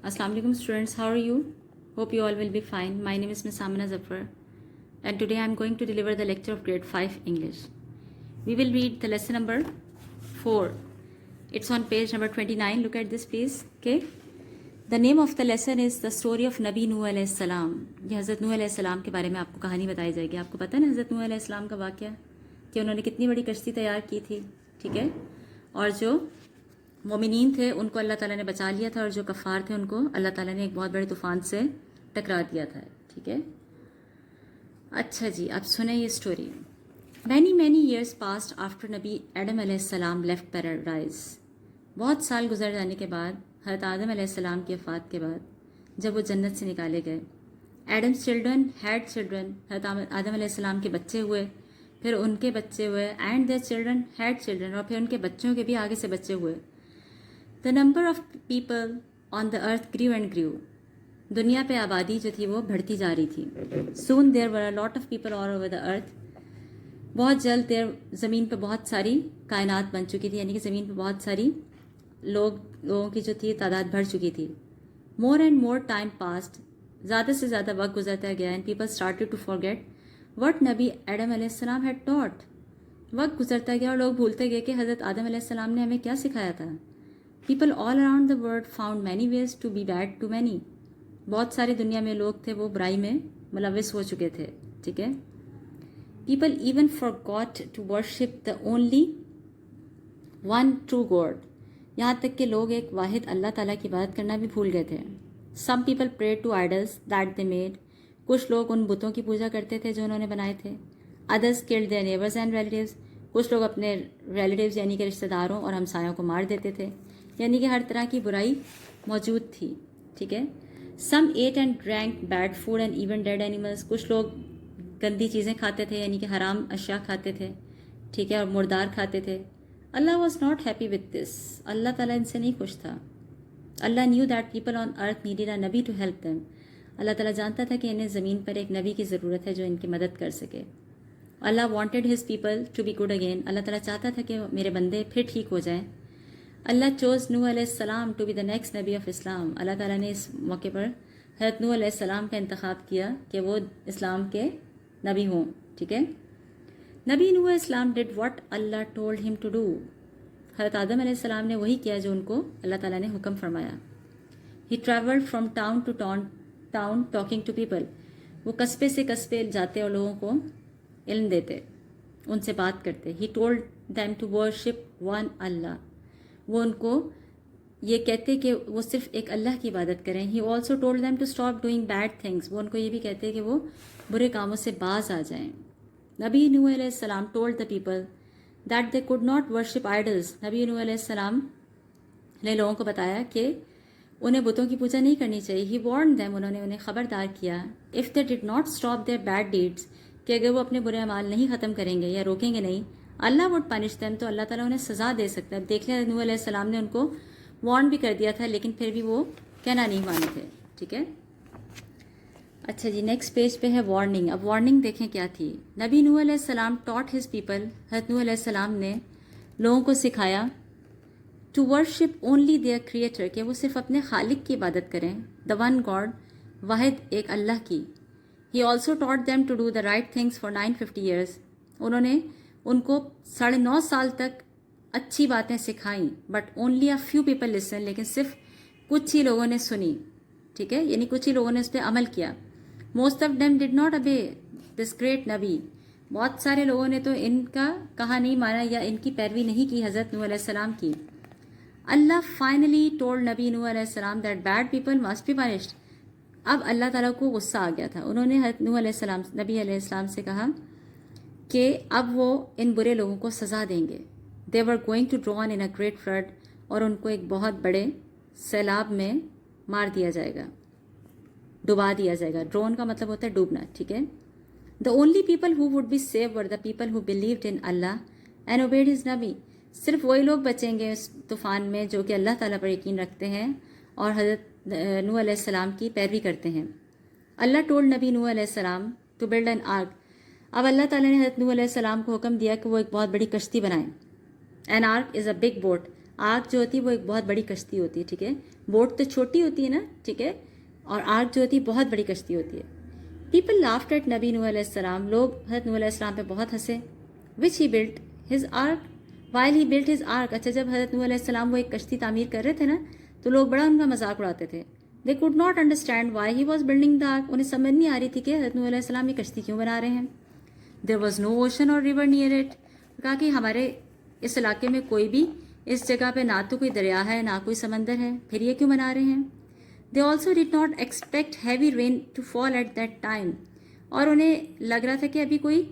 Assalamu alaikum students, how are you? Hope you all will be fine. My name is Ms. Amina Zafar and today I am going to deliver the lecture of grade 5 English. We will read the lesson number 4. It's on page number 29. Look at this please. Okay. The name of the lesson is the story of Nabi Nuh alayhi salam. ये हज़रत नूह अलैहि सलाम के बारे में आपको कहानी बताई जाएगी. आपको पता है ना हज़रत नूह अलैहि सलाम का वाक़या कि उन्होंने कितनी बड़ी कश्ती तैयार की थी, ठीक है, और जो मोमिनीन थे उनको अल्लाह ताला ने बचा लिया था और जो कफ़ार थे उनको अल्लाह ताला ने एक बहुत बड़े तूफ़ान से टकरा दिया था, ठीक है. अच्छा जी, अब सुने ये story. Many years past after नबी एडम अलैहिस्सलाम लेफ्ट पैराडाइज. बहुत साल गुजर जाने के बाद, हज़रत आदम अलैहिस्सलाम की वफ़ात के बाद जब वो जन्नत से निकाले गए, एडम्स चिल्ड्रन हैड चिल्ड्रन, हज़रत आदम अलैहिस्सलाम के बच्चे हुए, फिर उनके बच्चे हुए, and their children had children, और फिर उनके बच्चों के भी आगे से बच्चे हुए. The number of people on the earth grew and grew. दुनिया पे आबादी जो थी वो बढ़ती जा रही थी. Soon there were a lot of people all over the earth. बहुत जल्द देर ज़मीन पे बहुत सारी कायनात बन चुकी थी, यानी कि ज़मीन पे बहुत सारी लोगों की जो थी तादाद बढ़ चुकी थी. More and more time passed, ज़्यादा से ज़्यादा वक्त गुजरता गया, and people started to forget what नबी आदम अलैहिस्सलाम हैड टॉट. वक्त गुजरता गया और लोग भूलते गए कि हज़रत आदम अलैहिस्सलाम ने हमें क्या सिखाया था. People all around the world found many ways to be bad to many. बहुत सारी दुनिया में लोग थे वो बुराई में मुलविस हो चुके थे, ठीक है. People even forgot to worship the only one true God. यहाँ तक कि लोग एक वाहिद अल्लाह ताला की इबादत करना भी भूल गए थे. Some people pray to idols that they made. कुछ लोग उन बुतों की पूजा करते थे जो उन्होंने बनाए थे. Others killed their neighbours and relatives. कुछ लोग अपने रिलेटिव्स यानी कि रिश्तेदारों और हमसायों को मार देते थे, यानी कि हर तरह की बुराई मौजूद थी, ठीक है. Some ate and drank bad food and even dead animals. कुछ लोग गंदी चीज़ें खाते थे, यानी कि हराम अशिया खाते थे, ठीक है, और मुर्दार खाते थे. Allah was not happy with this. अल्लाह ताला इनसे नहीं खुश था. Allah knew that people on earth needed a nabi to help them. अल्लाह ताला जानता था कि इन्हें ज़मीन पर एक नबी की ज़रूरत है जो इनकी मदद कर सके. Allah wanted his people to be good again. अल्लाह ताला चाहता था कि मेरे बंदे फिर ठीक हो जाएं. अल्लाह चोज़ नूह अलैहिस्सलाम to be the next Nabi of Islam. अल्लाह ताला ने इस मौके पर हज़रत नूह अलैहिस्सलाम का इंतखाब किया कि वो इस्लाम के नबी हों, ठीक है. नबी नूह इस्लाम did what Allah told him to do. हज़रत आदम अलैहिस्सलाम ने वही किया जो उनको अल्लाह ताला ने हुक्म फरमाया. He travelled from town to town talking to people. वो कस्बे से कस्बे जाते और लोगों को इल्म देते, उनसे बात करते. He told them to worship one Allah. वो उनको ये कहते कि वो सिर्फ एक अल्लाह की इबादत करें. He also told them to stop doing bad things. वो उनको ये भी कहते कि वो बुरे कामों से बाज आ जाएं. नबी नूह अलैहिस्सलाम told the people that they could not worship idols. नबी नूह अलैहिस्सलाम ने लोगों को बताया कि उन्हें बुतों की पूजा नहीं करनी चाहिए. ही वार्न दैम. उन्होंने उन्हें खबरदार किया. If they did not stop there bad deeds, कि अगर वो अपने बुरे अमाल नहीं ख़त्म करेंगे या रोकेंगे नहीं, अल्लाह वुड पनिश देम, तो अल्लाह ताला उन्हें सज़ा दे सकता है. देख लिया, नूह अलैहिस्सलाम ने उनको वार्न भी कर दिया था, लेकिन फिर भी वो कहना नहीं माने थे, ठीक है. अच्छा जी, नेक्स्ट पेज पे है वार्निंग. अब वार्निंग देखें क्या थी. नबी नूह अलैहिस्सलाम टॉट हिज पीपल. हज़रत नूह अलैहिस्सलाम ने लोगों को सिखाया to worship only their creator, कि वो सिर्फ अपने खालिक की इबादत करें, द वन गॉड, वाहिद एक अल्लाह की. He also taught them to do the right things for 950 years. उन्होंने उनको 9.5 साल तक अच्छी बातें सिखाई. But only a few people listen, लेकिन सिर्फ कुछ ही लोगों ने सुनी, ठीक है, यानी कुछ ही लोगों ने उस पर अमल किया. Most of them did not अबे दिस ग्रेट नबी. बहुत सारे लोगों ने तो इनका कहा नहीं माना या इनकी पैरवी नहीं की हज़रत नूह अलैहिस्सलाम की. अल्लाह फाइनली टोल्ड नबी नूह अलैहिस्सलाम that bad people must be punished. अब अल्लाह ताला को गुस्सा आ गया था. उन्होंने हज़रत नूह अलैहिस्सलाम नबी अलैहिस्सलाम से कहा कि अब वो इन बुरे लोगों को सज़ा देंगे. They were going to drown in a great flood, और उनको एक बहुत बड़े सैलाब में मार दिया जाएगा, डुबा दिया जाएगा. ड्रोन का मतलब होता है डूबना, ठीक है. The only people who would be save were the people who believed in Allah and obeyed his नबी. सिर्फ वही लोग बचेंगे इस तूफ़ान में जो कि अल्लाह ताला पर यकीन रखते हैं और हज़रत नूह अलैहिस्सलाम की पैरवी करते हैं. अल्लाह टोल्ड नबी नूह अलैहिस्सलाम टू बिल्ड एन आर्क. अब अल्लाह ताला ने हज़रत नूह अलैहिस्सलाम को हुक्म दिया कि वो एक बहुत बड़ी कश्ती बनाएं. An arc is a big boat. آگ جو ہوتی ہے وہ ایک بہت بڑی کشتی ہوتی ہے, ٹھیک ہے. بوٹ تو چھوٹی ہوتی ہے نا, ٹھیک ہے, اور آگ جو ہوتی ہے بہت بڑی کشتی ہوتی ہے. پیپل لافڈ ایٹ نبی نوح علیہ السلام, لوگ حضرت نوح علیہ السلام پہ بہت ہنسے. Which he built his ark while he built his ark. اچھا, جب حضرت نوح علیہ السلام وہ ایک کشتی تعمیر کر رہے تھے نا, تو لوگ بڑا ان کا مذاق اڑاتے تھے. They could not understand why he was building the ark. انہیں سمجھ نہیں آ رہی تھی کہ حضرت نوح علیہ السلام یہ کشتی کیوں بنا رہے ہیں. دیر واز نو اوشن اور ریور نیئر اٹ. کہا کہ ہمارے اس علاقے میں کوئی بھی اس جگہ پہ نہ تو کوئی دریا ہے نہ کوئی سمندر ہے, پھر یہ کیوں بنا رہے ہیں. They also did not expect heavy rain to fall at that time. اور انہیں لگ رہا تھا کہ ابھی کوئی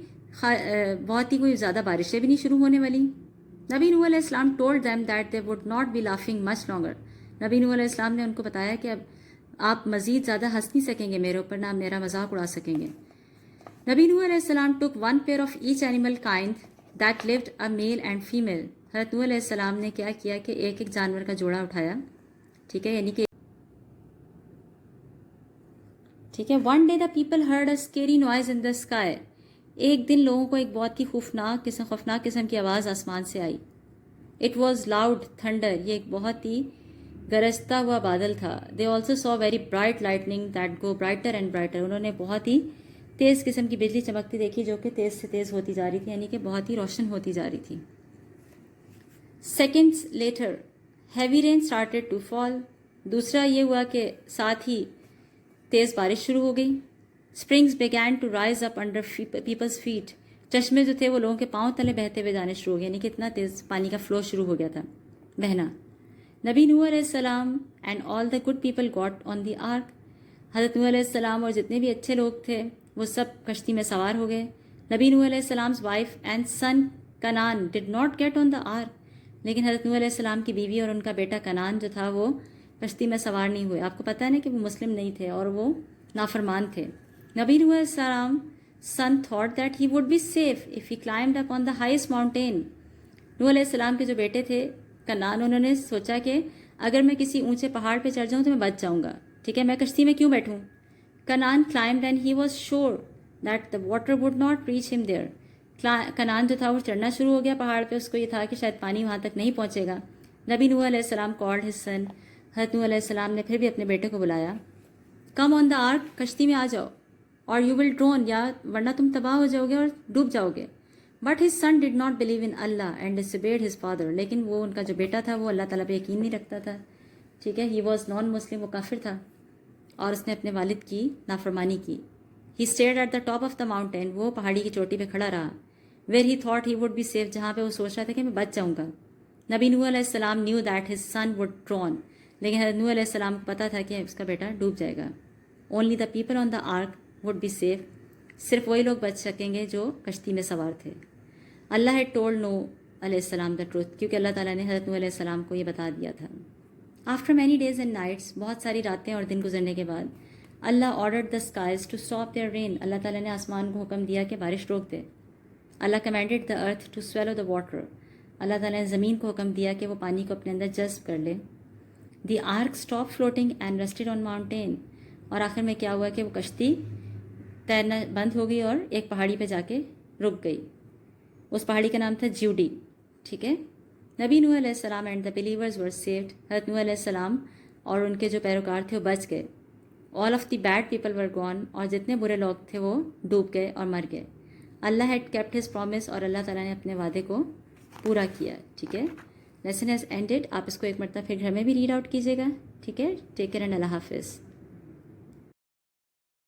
بہت ہی کوئی زیادہ بارشیں بھی نہیں شروع ہونے والی. نبی نوح علیہ السلام told them that they would not be laughing much longer. نبی نوح علیہ السلام نے ان کو بتایا کہ اب آپ مزید زیادہ ہنس نہیں سکیں گے میرے اوپر, نہ میرا مذاق اڑا سکیں گے. نبی نوح علیہ السلام took one pair of each animal kind that lived a male and female. حضرت نوح علیہ السلام نے کیا کیا کہ ایک ایک جانور کا جوڑا اٹھایا, ٹھیک ہے, یعنی کہ ٹھیک ہے. One day the people heard a scary noise in the sky. ایک دن لوگوں کو ایک بہت ہی خوفناک قسم کی آواز آسمان سے آئی. It was loud thunder. یہ ایک بہت ہی گرجتا ہوا بادل تھا. They also saw very bright lightning that go brighter and brighter. انہوں نے بہت ہی تیز قسم کی بجلی چمکتی دیکھی جو کہ تیز سے تیز ہوتی جا رہی تھی, یعنی کہ بہت ہی روشن ہوتی جا رہی تھی. Seconds later heavy rain started to fall. دوسرا یہ ہوا کہ ساتھ ہی تیز بارش شروع ہو گئی. Springs begin to rise up under people's feet. چشمے جو تھے وہ لوگوں کے پاؤں تلے بہتے ہوئے جانے شروع ہو گئے, یعنی کہ اتنا تیز پانی کا فلو شروع ہو گیا تھا بہنا. نبی نوح علیہ السلام and all the good people got on the ark. حضرت نوح علیہ السلام اور جتنے بھی اچھے لوگ تھے وہ سب کشتی میں سوار ہو گئے. نبی نوح علیہ السلام وائف اینڈ سن کنان did not get on the ark. لیکن حضرت نوح علیہ السلام کی بیوی اور ان کا بیٹا کنان جو تھا وہ کشتی میں سوار نہیں ہوئے. آپ کو پتہ ہے نا کہ وہ مسلم نہیں تھے اور وہ نافرمان تھے. نبی نوح علیہ السلام son thought that he would be safe if he climbed up on the highest mountain. نوح علیہ السلام کے جو بیٹے تھے کنان, انہوں نے سوچا کہ اگر میں کسی اونچے پہاڑ پہ چڑھ جاؤں تو میں بچ جاؤں گا, ٹھیک ہے, میں کشتی میں کیوں بیٹھوں. کنان climbed and he was sure that the water would not reach him there. کنان جو تھا وہ چڑھنا شروع ہو گیا پہاڑ پہ, اس کو یہ تھا کہ شاید پانی وہاں تک نہیں پہنچے گا. نبی نوح علیہ السلام called his son. حضرت نوح علیہ السلام نے پھر بھی اپنے بیٹے کو بلایا. کم آن دا آرک, کشتی میں آ جاؤ, اور یو ول ڈرون, یا ورنہ تم تباہ ہو جاؤ گے اور ڈوب جاؤ گے. But his son did not believe in Allah and disobeyed his father. لیکن وہ ان کا جو بیٹا تھا وہ اللہ تعالیٰ پہ یقین نہیں رکھتا تھا, ٹھیک ہے. ہی واز نان مسلم, وہ کافر تھا اور اس نے اپنے والد کی نافرمانی کی. He stared at the top of the mountain. وہ پہاڑی کی چوٹی پہ کھڑا رہا. Where he thought he would be safe, جہاں پہ وہ سوچ رہا تھا کہ میں بچ جاؤں گا. نبی نوح علیہ السلام knew that his son would drown. لیکن حضرت نوح علیہ السلام کو پتہ تھا کہ اس کا بیٹا ڈوب جائے گا. Only the people on the ark would be safe. صرف وہی لوگ بچ سکیں گے جو کشتی میں سوار تھے. اللہ ہیڈ ٹولڈ نوح علیہ السلام دا ٹروتھ. کیونکہ اللہ تعالیٰ نے حضرت نوح علیہ السلام کو یہ بتا دیا تھا. After many days and nights, بہت ساری راتیں اور دن گزرنے کے بعد, Allah ordered the skies to stop their rain. اللہ تعالیٰ نے آسمان کو حکم دیا کہ بارش روک دے. Allah commanded the earth to swallow the water. اللہ تعالیٰ نے زمین کو حکم دیا کہ وہ پانی کو اپنے اندر جذب کر لے. The ark stop floating and rested on mountain. اور آخر میں کیا ہوا کہ وہ کشتی تیرنا بند ہو گئی اور ایک پہاڑی پہ جا کے رک گئی. اس پہاڑی کا نام تھا جیوڈی, ٹھیک ہے. نبی نوح علیہ السلام and the believers were saved. حضرت نوح علیہ السلام اور ان کے جو پیروکار تھے وہ بچ گئے. All of the bad people were gone. اور جتنے برے لوگ تھے وہ ڈوب گئے اور مر گئے. اللہ ہیڈ کیپٹ ہز پرومس. اور اللہ تعالیٰ نے اپنے وعدے کو پورا کیا, ٹھیک ہے. Lesson has ended. آپ اس کو ایک مرتبہ پھر گھر میں بھی ریڈ آؤٹ کیجیے گا, ٹھیک ہے. ٹیک کیئر اینڈ اللہ حافظ.